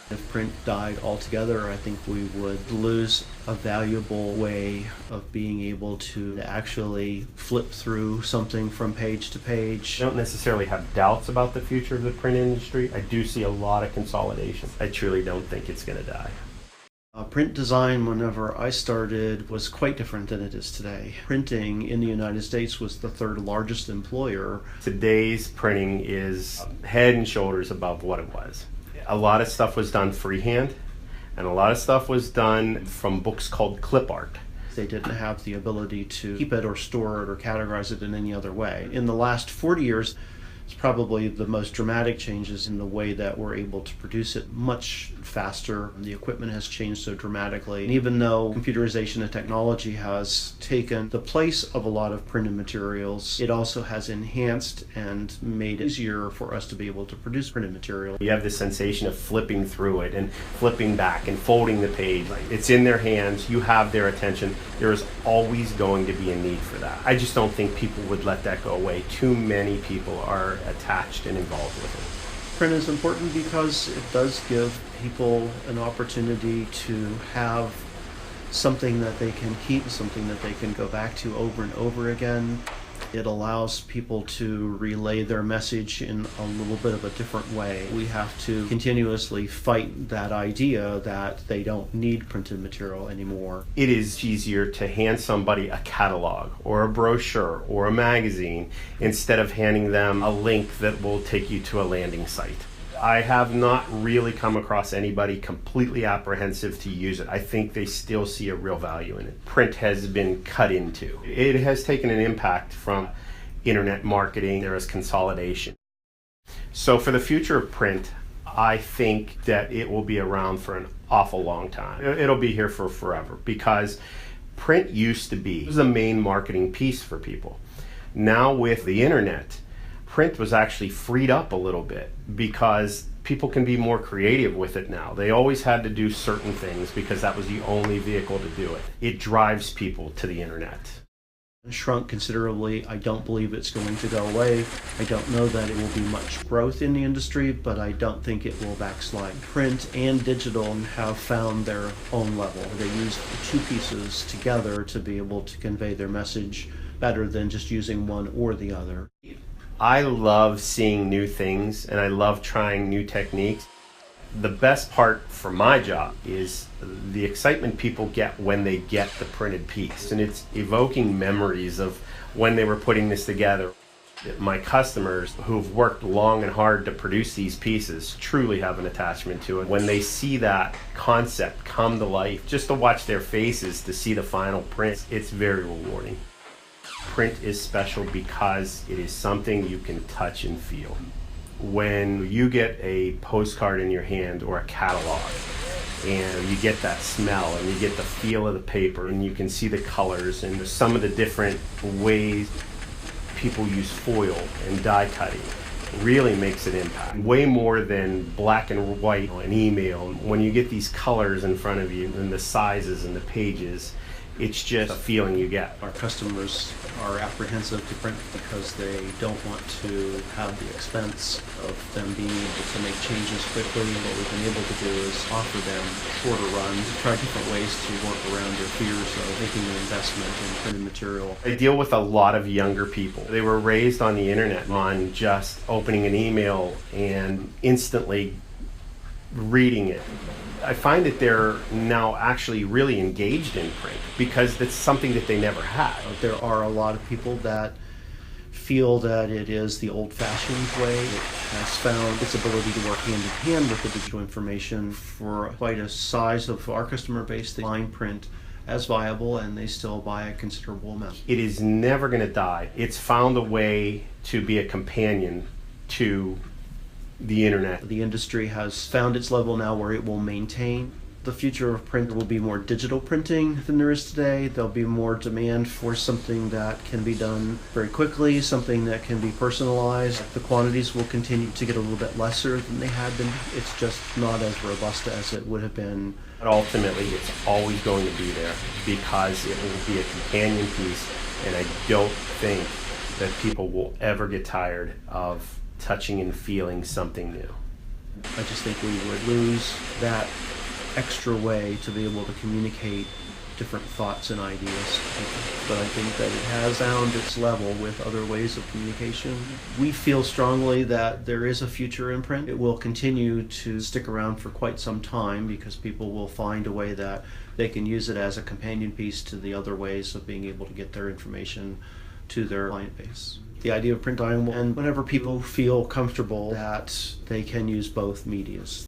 If print died altogether, I think we would lose a valuable way of being able to actually flip through something from page to page. I don't necessarily have doubts about the future of the print industry. I do see a lot of consolidation. I truly don't think it's going to die. Print design, whenever I started, was quite different than it is today. Printing in the United States was the third largest employer. Today's printing is head and shoulders above what it was. A lot of stuff was done freehand, and a lot of stuff was done from books called clip art. They didn't have the ability to keep it or store it or categorize it in any other way. In the last 40 years, it's probably the most dramatic changes in the way that we're able to produce it much faster. The equipment has changed so dramatically. And even though computerization and technology has taken the place of a lot of printed materials, it also has enhanced and made it easier for us to be able to produce printed material. You have this sensation of flipping through it and flipping back and folding the page. It's in their hands, you have their attention. There is always going to be a need for that. I just don't think people would let that go away. Too many people are attached and involved with it. Print is important because it does give people an opportunity to have something that they can keep, something that they can go back to over and over again. It allows people to relay their message in a little bit of a different way. We have to continuously fight that idea that they don't need printed material anymore. It is easier to hand somebody a catalog or a brochure or a magazine instead of handing them a link that will take you to a landing site. I have not really come across anybody completely apprehensive to use it. I think they still see a real value in it. Print has been cut into. It has taken an impact from internet marketing. There is consolidation. So for the future of print, I think that it will be around for an awful long time. It'll be here for forever because print used to be the main marketing piece for people. Now with the internet, print was actually freed up a little bit because people can be more creative with it now. They always had to do certain things because that was the only vehicle to do it. It drives people to the internet. Shrunk considerably. I don't believe it's going to go away. I don't know that it will be much growth in the industry, but I don't think it will backslide. Print and digital have found their own level. They use the two pieces together to be able to convey their message better than just using one or the other. I love seeing new things and I love trying new techniques. The best part for my job is the excitement people get when they get the printed piece, and it's evoking memories of when they were putting this together. My customers who've worked long and hard to produce these pieces truly have an attachment to it. When they see that concept come to life, just to watch their faces to see the final print, it's very rewarding. Print is special because it is something you can touch and feel. When you get a postcard in your hand or a catalog and you get that smell and you get the feel of the paper and you can see the colors and some of the different ways people use foil and die cutting, really makes an impact. Way more than black and white and email. When you get these colors in front of you and the sizes and the pages, it's just a feeling you get. Our customers are apprehensive to print because they don't want to have the expense of them being able to make changes quickly. And what we've been able to do is offer them shorter runs, try different ways to work around their fears of making an investment in printed material. I deal with a lot of younger people. They were raised on the internet, on just opening an email and instantly reading it. I find that they're now actually really engaged in print because that's something that they never had. There are a lot of people that feel that it is the old-fashioned way. It has found its ability to work hand in hand with the digital information. For quite a size of our customer base, they find print as viable and they still buy a considerable amount. It is never going to die. It's found a way to be a companion to the internet. The industry has found its level now where it will maintain. The future of print will be more digital printing than there is today. There'll be more demand for something that can be done very quickly, something that can be personalized. The quantities will continue to get a little bit lesser than they had been. It's just not as robust as it would have been. But ultimately, it's always going to be there because it will be a companion piece, and I don't think that people will ever get tired of touching and feeling something new. I just think we would lose that extra way to be able to communicate different thoughts and ideas to people. But I think that it has found its level with other ways of communication. We feel strongly that there is a future in print. It will continue to stick around for quite some time because people will find a way that they can use it as a companion piece to the other ways of being able to get their information to their client base. The idea of print on, and whenever people feel comfortable that they can use both medias.